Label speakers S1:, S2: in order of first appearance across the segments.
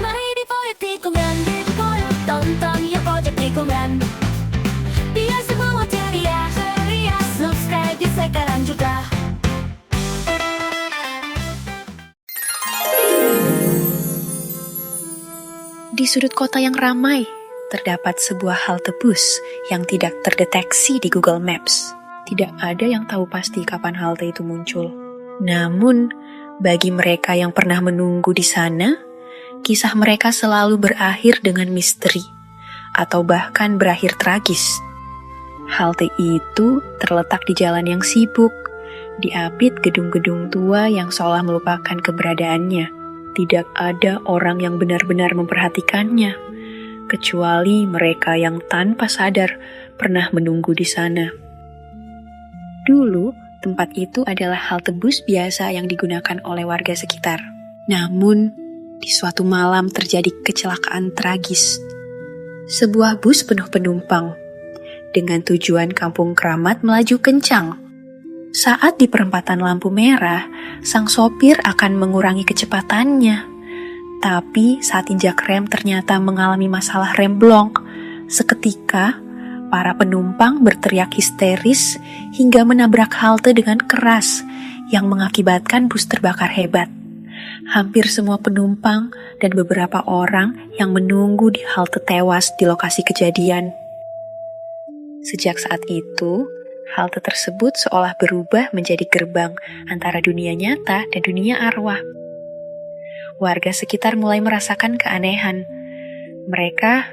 S1: Mari di Proyek Tikungan, tonton ya Proyek Tikungan. Biar semua ceria, subscribe di sekarang juga.
S2: Di sudut kota yang ramai, terdapat sebuah halte bus yang tidak terdeteksi di Google Maps. Tidak ada yang tahu pasti kapan halte itu muncul. Namun, bagi mereka yang pernah menunggu di sana, kisah mereka selalu berakhir dengan misteri, atau bahkan berakhir tragis. Halte itu terletak di jalan yang sibuk, diapit gedung-gedung tua yang seolah melupakan keberadaannya. Tidak ada orang yang benar-benar memperhatikannya, kecuali mereka yang tanpa sadar pernah menunggu di sana. Dulu, tempat itu adalah halte bus biasa yang digunakan oleh warga sekitar. Namun, di suatu malam terjadi kecelakaan tragis. Sebuah bus penuh penumpang, dengan tujuan Kampung Kramat melaju kencang. Saat di perempatan lampu merah, sang sopir akan mengurangi kecepatannya. Tapi saat injak rem ternyata mengalami masalah rem blong. Seketika, para penumpang berteriak histeris hingga menabrak halte dengan keras yang mengakibatkan bus terbakar hebat. Hampir semua penumpang dan beberapa orang yang menunggu di halte tewas di lokasi kejadian. Sejak saat itu, halte tersebut seolah berubah menjadi gerbang antara dunia nyata dan dunia arwah. Warga sekitar mulai merasakan keanehan. Mereka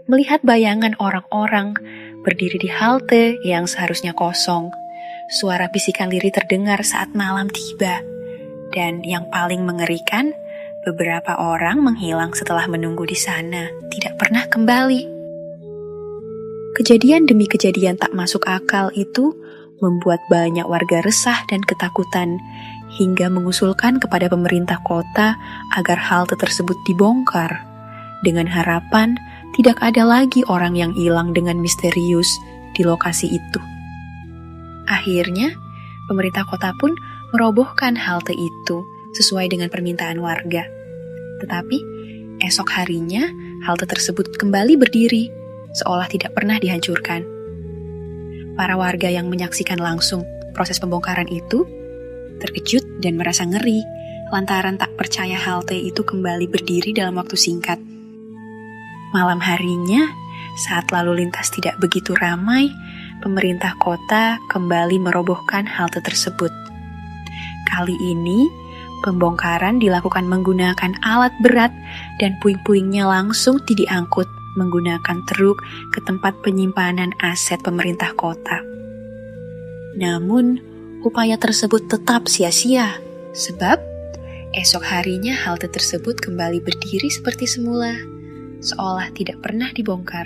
S2: melihat bayangan orang-orang berdiri di halte yang seharusnya kosong. Suara bisikan lirih terdengar saat malam tiba. Dan yang paling mengerikan, beberapa orang menghilang setelah menunggu di sana, tidak pernah kembali. Kejadian demi kejadian tak masuk akal itu membuat banyak warga resah dan ketakutan, hingga mengusulkan kepada pemerintah kota agar halte tersebut dibongkar, dengan harapan tidak ada lagi orang yang hilang dengan misterius di lokasi itu. Akhirnya, pemerintah kota pun merobohkan halte itu sesuai dengan permintaan warga. Tetapi, esok harinya halte tersebut kembali berdiri, seolah tidak pernah dihancurkan. Para warga yang menyaksikan langsung proses pembongkaran itu terkejut dan merasa ngeri lantaran tak percaya halte itu kembali berdiri dalam waktu singkat. Malam harinya, saat lalu lintas tidak begitu ramai, pemerintah kota kembali merobohkan halte tersebut. Kali ini, pembongkaran dilakukan menggunakan alat berat dan puing-puingnya langsung diangkut menggunakan truk ke tempat penyimpanan aset pemerintah kota. Namun, upaya tersebut tetap sia-sia, sebab esok harinya halte tersebut kembali berdiri seperti semula, seolah tidak pernah dibongkar.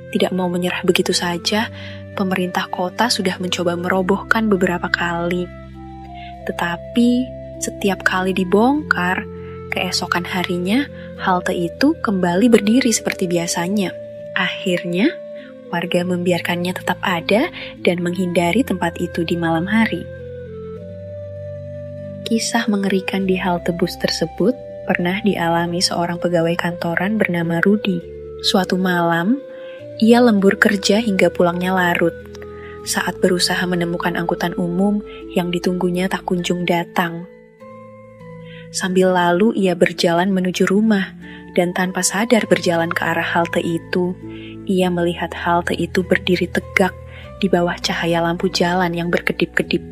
S2: Tidak mau menyerah begitu saja, pemerintah kota sudah mencoba merobohkan beberapa kali. Tetapi, setiap kali dibongkar, keesokan harinya, halte itu kembali berdiri seperti biasanya. Akhirnya, warga membiarkannya tetap ada dan menghindari tempat itu di malam hari. Kisah mengerikan di halte bus tersebut pernah dialami seorang pegawai kantoran bernama Rudy. Suatu malam, ia lembur kerja hingga pulangnya larut. Saat berusaha menemukan angkutan umum yang ditunggunya tak kunjung datang. Sambil lalu ia berjalan menuju rumah, dan tanpa sadar berjalan ke arah halte itu, ia melihat halte itu berdiri tegak di bawah cahaya lampu jalan yang berkedip-kedip.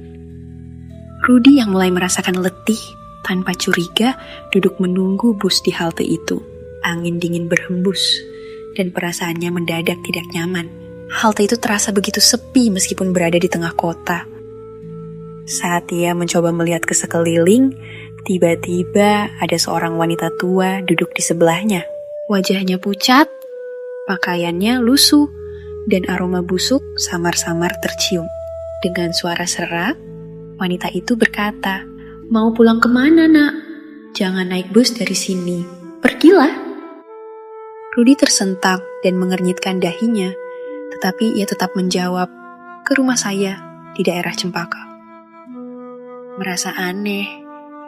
S2: Rudy yang mulai merasakan letih, tanpa curiga duduk menunggu bus di halte itu. Angin dingin berhembus, dan perasaannya mendadak tidak nyaman. Halte itu terasa begitu sepi meskipun berada di tengah kota. Saat ia mencoba melihat ke sekeliling, tiba-tiba ada seorang wanita tua duduk di sebelahnya. Wajahnya pucat, pakaiannya lusuh, dan aroma busuk samar-samar tercium. Dengan suara serak, wanita itu berkata, "Mau pulang kemana, nak? Jangan naik bus dari sini. Pergilah." Rudy tersentak dan mengernyitkan dahinya, tetapi ia tetap menjawab, "Ke rumah saya, di daerah Cempaka." Merasa aneh,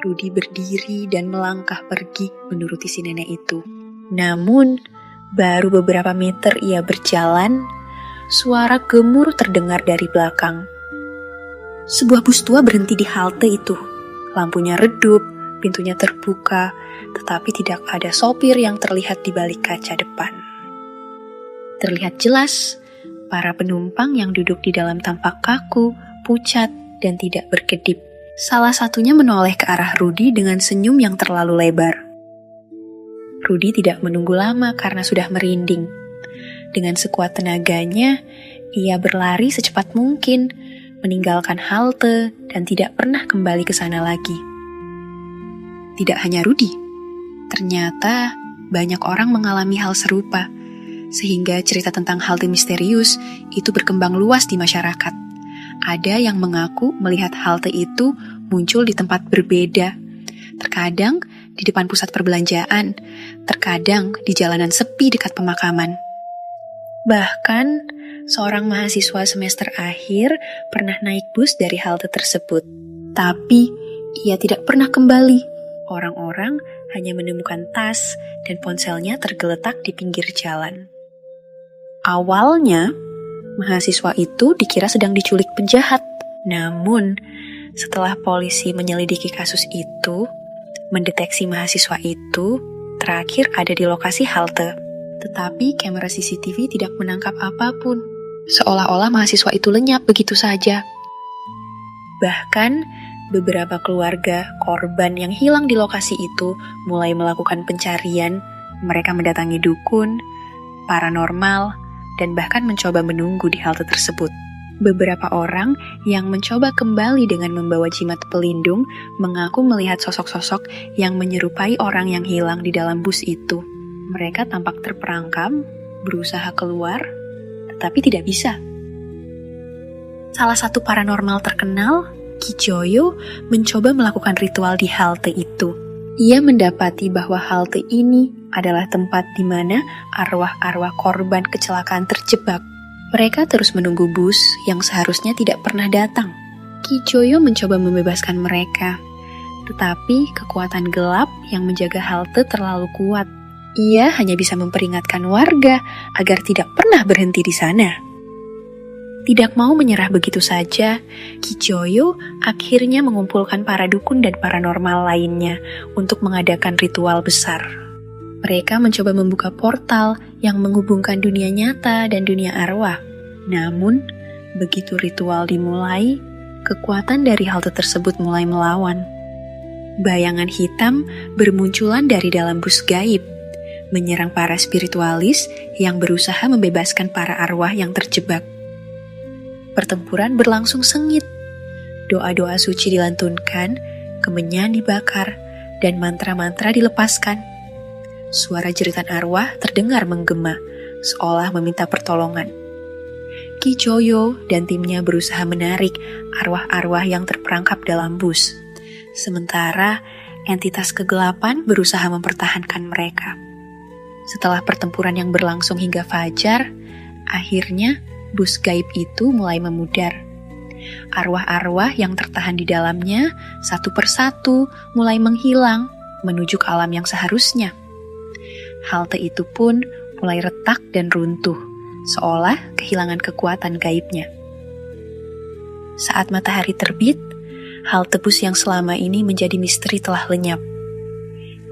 S2: Rudy berdiri dan melangkah pergi menuruti si nenek itu. Namun, baru beberapa meter ia berjalan, suara gemuruh terdengar dari belakang. Sebuah bus tua berhenti di halte itu. Lampunya redup, pintunya terbuka, tetapi tidak ada sopir yang terlihat di balik kaca depan. Terlihat jelas, para penumpang yang duduk di dalam tampak kaku, pucat, dan tidak berkedip. Salah satunya menoleh ke arah Rudy dengan senyum yang terlalu lebar. Rudy tidak menunggu lama karena sudah merinding. Dengan sekuat tenaganya, ia berlari secepat mungkin, meninggalkan halte dan tidak pernah kembali ke sana lagi. Tidak hanya Rudy, ternyata banyak orang mengalami hal serupa, sehingga cerita tentang halte misterius itu berkembang luas di masyarakat. Ada yang mengaku melihat halte itu muncul di tempat berbeda, terkadang di depan pusat perbelanjaan, terkadang di jalanan sepi dekat pemakaman. Bahkan, seorang mahasiswa semester akhir pernah naik bus dari halte tersebut. Tapi, ia tidak pernah kembali. Orang-orang hanya menemukan tas dan ponselnya tergeletak di pinggir jalan. Awalnya, mahasiswa itu dikira sedang diculik penjahat. Namun, setelah polisi menyelidiki kasus itu, mendeteksi mahasiswa itu terakhir ada di lokasi halte. Tetapi kamera CCTV tidak menangkap apapun. Seolah-olah mahasiswa itu lenyap begitu saja. Bahkan, beberapa keluarga korban yang hilang di lokasi itu mulai melakukan pencarian. Mereka mendatangi dukun, paranormal, dan bahkan mencoba menunggu di halte tersebut. Beberapa orang yang mencoba kembali dengan membawa jimat pelindung mengaku melihat sosok-sosok yang menyerupai orang yang hilang di dalam bus itu. Mereka tampak terperangkap, berusaha keluar, tetapi tidak bisa. Salah satu paranormal terkenal, Kijoyo, mencoba melakukan ritual di halte itu. Ia mendapati bahwa halte ini adalah tempat di mana arwah-arwah korban kecelakaan terjebak. Mereka terus menunggu bus yang seharusnya tidak pernah datang. Kijoyo mencoba membebaskan mereka, tetapi kekuatan gelap yang menjaga halte terlalu kuat. Ia hanya bisa memperingatkan warga agar tidak pernah berhenti di sana. Tidak mau menyerah begitu saja, Kijoyo akhirnya mengumpulkan para dukun dan paranormal lainnya untuk mengadakan ritual besar. Mereka mencoba membuka portal yang menghubungkan dunia nyata dan dunia arwah. Namun, begitu ritual dimulai, kekuatan dari halte tersebut mulai melawan. Bayangan hitam bermunculan dari dalam bus gaib, menyerang para spiritualis yang berusaha membebaskan para arwah yang terjebak. Pertempuran berlangsung sengit. Doa-doa suci dilantunkan, kemenyan dibakar, dan mantra-mantra dilepaskan. Suara jeritan arwah terdengar menggema, seolah meminta pertolongan. Kijoyo dan timnya berusaha menarik arwah-arwah yang terperangkap dalam bus. Sementara entitas kegelapan berusaha mempertahankan mereka. Setelah pertempuran yang berlangsung hingga fajar, akhirnya bus gaib itu mulai memudar. Arwah-arwah yang tertahan di dalamnya satu persatu mulai menghilang menuju ke alam yang seharusnya. Halte itu pun mulai retak dan runtuh, seolah kehilangan kekuatan gaibnya. Saat matahari terbit, halte bus yang selama ini menjadi misteri telah lenyap.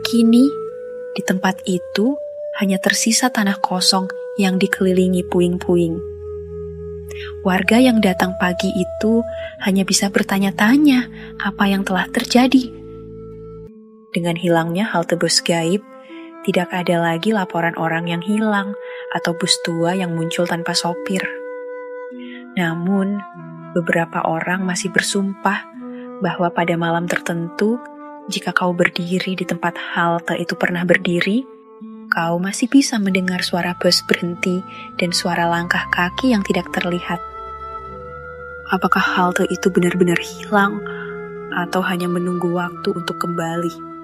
S2: Kini, di tempat itu hanya tersisa tanah kosong yang dikelilingi puing-puing. Warga yang datang pagi itu hanya bisa bertanya-tanya apa yang telah terjadi. Dengan hilangnya halte bus gaib, tidak ada lagi laporan orang yang hilang atau bus tua yang muncul tanpa sopir. Namun, beberapa orang masih bersumpah bahwa pada malam tertentu, jika kau berdiri di tempat halte itu pernah berdiri, kau masih bisa mendengar suara bus berhenti dan suara langkah kaki yang tidak terlihat. Apakah halte itu benar-benar hilang atau hanya menunggu waktu untuk kembali?